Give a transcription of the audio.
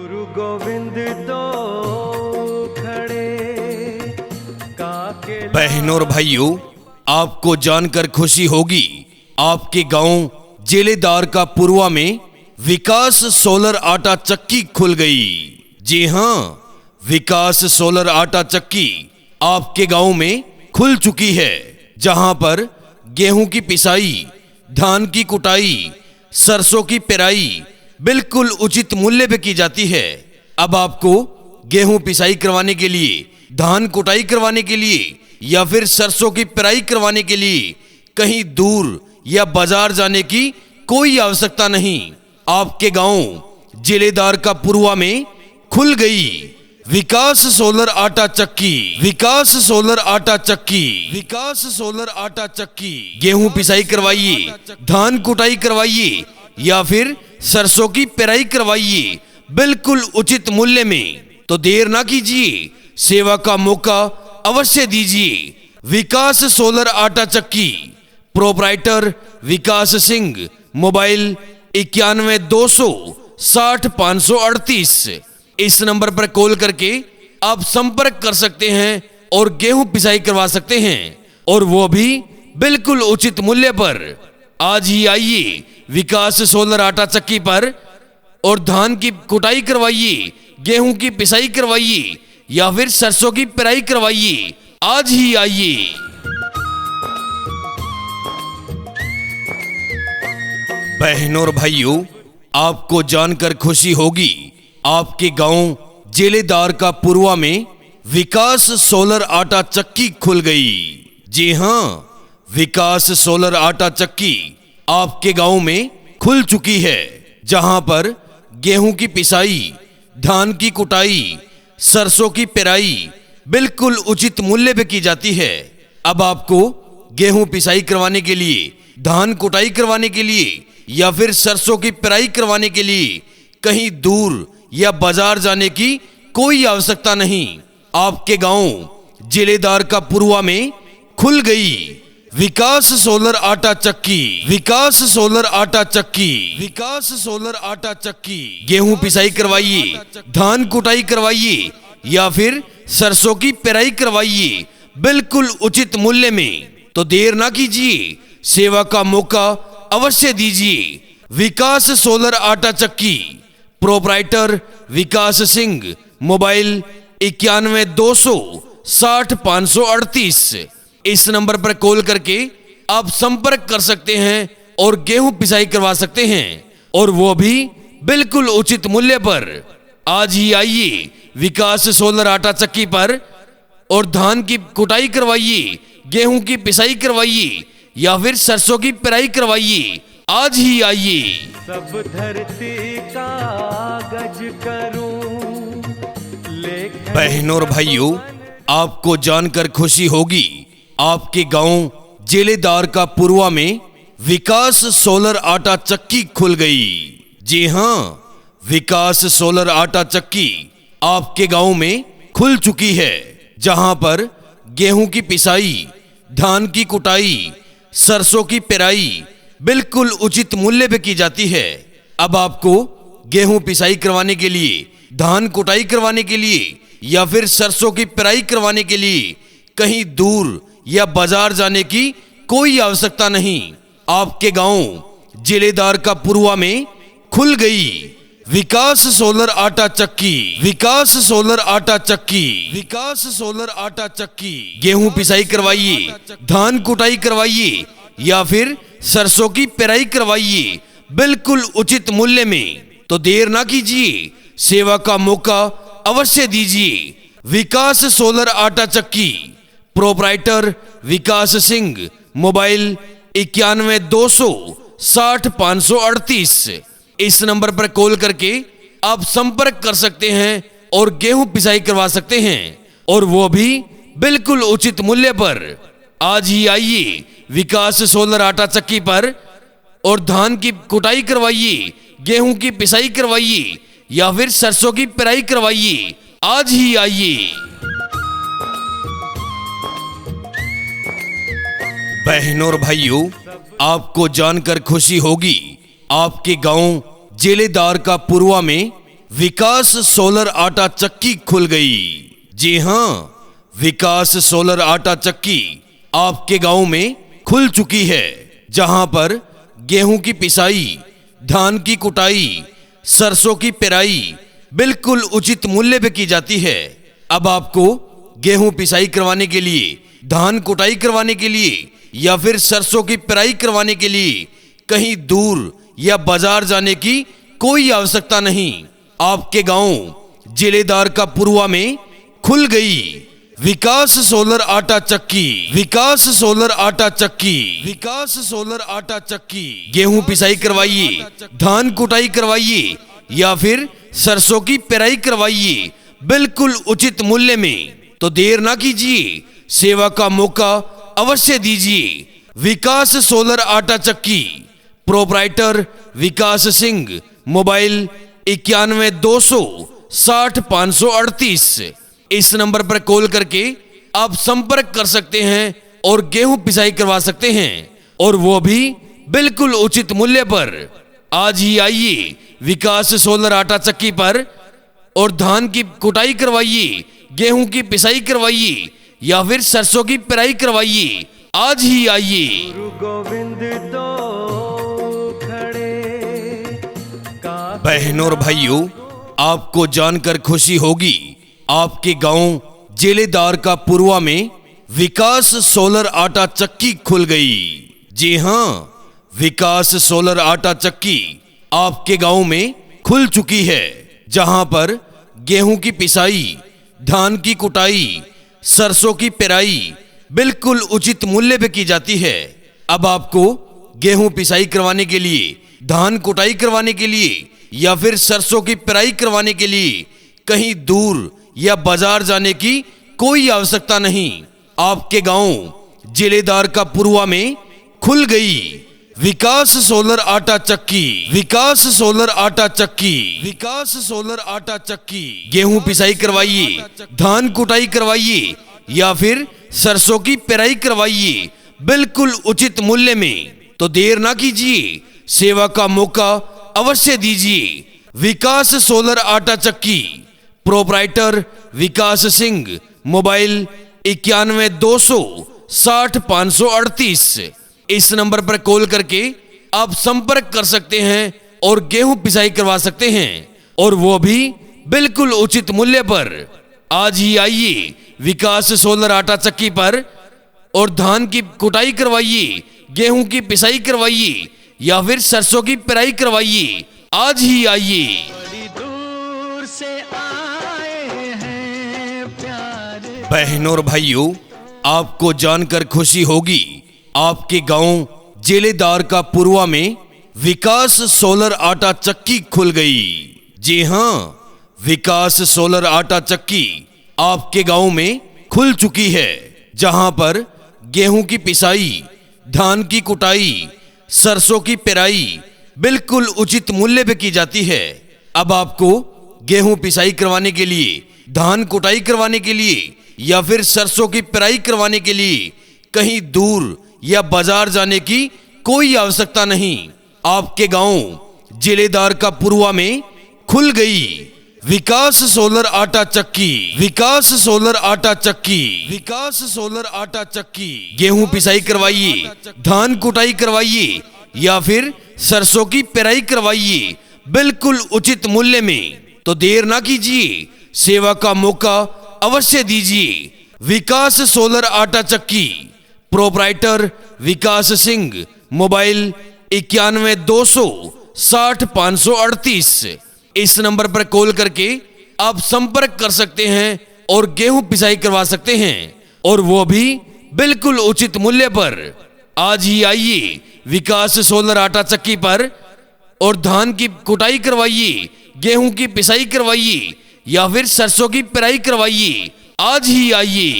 गुरु गोविंद दो खड़े काके। बहनों और भाइयों, आपको जानकर खुशी होगी, आपके गांव जेलेदार का पुरवा में विकास सोलर आटा चक्की खुल गई। जी हां, विकास सोलर आटा चक्की आपके गांव में खुल चुकी है, जहां पर गेहूं की पिसाई, धान की कुटाई, सरसों की पेराई बिल्कुल उचित मूल्य पे की जाती है। अब आपको गेहूं पिसाई करवाने के लिए, धान कुटाई करवाने के लिए या फिर सरसों की पेराई करवाने के लिए कहीं दूर या बाजार जाने की कोई आवश्यकता नहीं। आपके गांव जेलेदार का पुरवा में खुल गई विकास सोलर आटा चक्की। विकास सोलर आटा चक्की, विकास सोलर आटा चक्की। गेहूं पिसाई करवाइए, धान कुटाई करवाइए या फिर सरसों की पेराई करवाइए बिल्कुल उचित मूल्य में। तो देर ना कीजिए, सेवा का मौका अवश्य दीजिए। विकास सोलर आटा चक्की, प्रोपराइटर विकास सिंह, मोबाइल 91-200-60-538। इस नंबर पर कॉल करके आप संपर्क कर सकते हैं और गेहूं पिसाई करवा सकते हैं, और वो भी बिल्कुल उचित मूल्य पर। आज ही आइए विकास सोलर आटा चक्की पर और धान की कुटाई करवाइए, गेहूं की पिसाई करवाइए या फिर सरसों की पेराई करवाइए। आज ही आइए। बहनों और भाइयों, आपको जानकर खुशी होगी, आपके गांव जेलेदार का पुरवा में विकास सोलर आटा चक्की खुल गई। जी हां, विकास सोलर आटा चक्की आपके गांव में खुल चुकी है, जहां पर गेहूं की पिसाई, धान की कुटाई, सरसों की पेराई बिल्कुल उचित मूल्य पे की जाती है। अब आपको गेहूं पिसाई करवाने के लिए, धान कुटाई करवाने के लिए या फिर सरसों की पेराई करवाने के लिए कहीं दूर या बाजार जाने की कोई आवश्यकता नहीं। आपके गांव जेलेदार का पुरवा में खुल गई विकास सोलर आटा चक्की। विकास सोलर आटा चक्की, विकास सोलर आटा चक्की। गेहूं पिसाई करवाइए, धान कुटाई करवाइए या फिर सरसों की पेराई करवाइए बिल्कुल उचित मूल्य में। तो देर ना कीजिए, सेवा का मौका अवश्य दीजिए। विकास सोलर आटा चक्की, प्रोपराइटर विकास सिंह, मोबाइल 91-200-60-538। इस नंबर पर कॉल करके आप संपर्क कर सकते हैं और गेहूं पिसाई करवा सकते हैं, और वो भी बिल्कुल उचित मूल्य पर। आज ही आइए विकास सोलर आटा चक्की पर और धान की कुटाई करवाइए, गेहूं की पिसाई करवाइए या फिर सरसों की पेराई करवाइए। आज ही आइए। सब धरती कागज करूं लेखन। बहनों और भाइयों, आपको जानकर खुशी होगी, आपके गांव जेलेदार का पुरवा में विकास सोलर आटा चक्की खुल गई। जी हां, विकास सोलर आटा चक्की आपके गांव में खुल चुकी है, जहां पर गेहूं की पिसाई, धान की कुटाई, सरसों की पेराई बिल्कुल उचित मूल्य पे की जाती है। अब आपको गेहूं पिसाई करवाने के लिए, धान कुटाई करवाने के लिए या फिर सरसों की पेराई करवाने के लिए कहीं दूर या बाजार जाने की कोई आवश्यकता नहीं। आपके गांव जेलेदार का पुरवा में खुल गई विकास सोलर आटा चक्की। विकास सोलर आटा चक्की, विकास सोलर आटा चक्की। गेहूं पिसाई करवाइए, धान कुटाई करवाइए या फिर सरसों की पेराई करवाइए बिल्कुल उचित मूल्य में। तो देर ना कीजिए, सेवा का मौका अवश्य दीजिए। विकास सोलर आटा चक्की, प्रोपराइटर विकास सिंह, मोबाइल 91-200-60-538। इस नंबर पर कॉल करके आप संपर्क कर सकते हैं और गेहूं पिसाई करवा सकते हैं, और वो भी बिल्कुल उचित मूल्य पर। आज ही आइए विकास सोलर आटा चक्की पर और धान की कुटाई करवाइए, गेहूं की पिसाई करवाइए या फिर सरसों की पेराई करवाइए। आज ही आइए। बहनों और भाइयों, आपको जानकर खुशी होगी, आपके गांव जेलेदार का पुरवा में विकास सोलर आटा चक्की खुल गई। जी हां, विकास सोलर आटा चक्की आपके गांव में खुल चुकी है, जहां पर गेहूं की पिसाई, धान की कुटाई, सरसों की पेराई बिल्कुल उचित मूल्य पे की जाती है। अब आपको गेहूं पिसाई करवाने के लिए, धान कुटाई करवाने के लिए या फिर सरसों की पेराई करवाने के लिए कहीं दूर या बाजार जाने की कोई आवश्यकता नहीं। आपके गांव जिलेदार का पुरवा में खुल गई विकास सोलर आटा चक्की। विकास सोलर आटा चक्की, विकास सोलर आटा चक्की। गेहूं पिसाई करवाइए, धान कुटाई करवाइए या फिर सरसों की पेराई करवाइए बिल्कुल उचित मूल्य में। तो देर ना कीजिए, सेवा का मौका अवश्य दीजिए। विकास सोलर आटा चक्की, प्रोपराइटर विकास सिंह, मोबाइल 91 200 60 538। इस नंबर पर कॉल करके आप संपर्क कर सकते हैं और गेहूं पिसाई करवा सकते हैं, और वो भी बिल्कुल उचित मूल्य पर। आज ही आइए विकास सोलर आटा चक्की पर और धान की कुटाई करवाइए, गेहूं की पिसाई करवाइए या फिर सरसों की पेराई करवाइए। आज ही आइए। गुरु गोविंद दो खड़े बहनों और भाइयों, आपको जानकर खुशी होगी, आपके गांव जिलेदार का पुरवा में विकास सोलर आटा चक्की खुल गई। जी हां, विकास सोलर आटा चक्की आपके गांव में खुल चुकी है, जहां पर गेहूं की पिसाई, धान की कुटाई, सरसों की पेराई बिल्कुल उचित मूल्य पे की जाती है। अब आपको गेहूं पिसाई करवाने के लिए, धान कुटाई करवाने के लिए या फिर सरसों की पेराई करवाने के लिए कहीं दूर या बाजार जाने की कोई आवश्यकता नहीं। आपके गांव जिलेदार का पुरवा में खुल गई विकास सोलर आटा चक्की। विकास सोलर आटा चक्की, विकास सोलर आटा चक्की। गेहूं पिसाई करवाइए, धान कुटाई करवाइए या फिर सरसों की पेराई करवाइए बिल्कुल उचित मूल्य में। तो देर ना कीजिए, सेवा का मौका अवश्य दीजिए। विकास सोलर आटा चक्की, प्रोपराइटर विकास सिंह, मोबाइल 91 200 60 538। इस नंबर पर कॉल करके आप संपर्क कर सकते हैं और गेहूं पिसाई करवा सकते हैं, और वो भी बिल्कुल उचित मूल्य पर। आज ही आइए विकास सोलर आटा चक्की पर और धान की कुटाई करवाइए, गेहूं की पिसाई करवाइए या फिर सरसों की पेराई करवाइए। आज ही आइए। बड़ी दूर से आए हैं प्यारे। बहनों और भाइयों, आपको जानकर खुशी होगी, आपके गांव जिलेदार का पुरवा में विकास सोलर आटा चक्की खुल गई। जी हां, विकास सोलर आटा चक्की आपके गांव में खुल चुकी है, जहां पर गेहूं की पिसाई, धान की कुटाई, सरसों की पेराई बिल्कुल उचित मूल्य पे की जाती है। अब आपको गेहूं पिसाई करवाने के लिए, धान कुटाई करवाने के लिए या फिर सरसों की पेराई करवाने के लिए कहीं दूर या बाजार जाने की कोई आवश्यकता नहीं। आपके गांव जिलेदार का पुरवा में खुल गई विकास सोलर आटा चक्की। विकास सोलर आटा चक्की, विकास सोलर आटा चक्की। गेहूं पिसाई करवाइए, धान कुटाई करवाइए या फिर सरसों की पेराई करवाइए बिल्कुल उचित मूल्य में। तो देर ना कीजिए, सेवा का मौका अवश्य दीजिए। विकास सोलर आटा चक्की, प्रोपराइटर विकास सिंह, मोबाइल 91 200 60 538। इस नंबर पर कॉल करके आप संपर्क कर सकते हैं और गेहूं पिसाई करवा सकते हैं, और वो भी बिल्कुल उचित मूल्य पर। आज ही आइए विकास सोलर आटा चक्की पर और धान की कुटाई करवाइए, गेहूं की पिसाई करवाइए या फिर सरसों की पेराई करवाइए। आज ही आइए।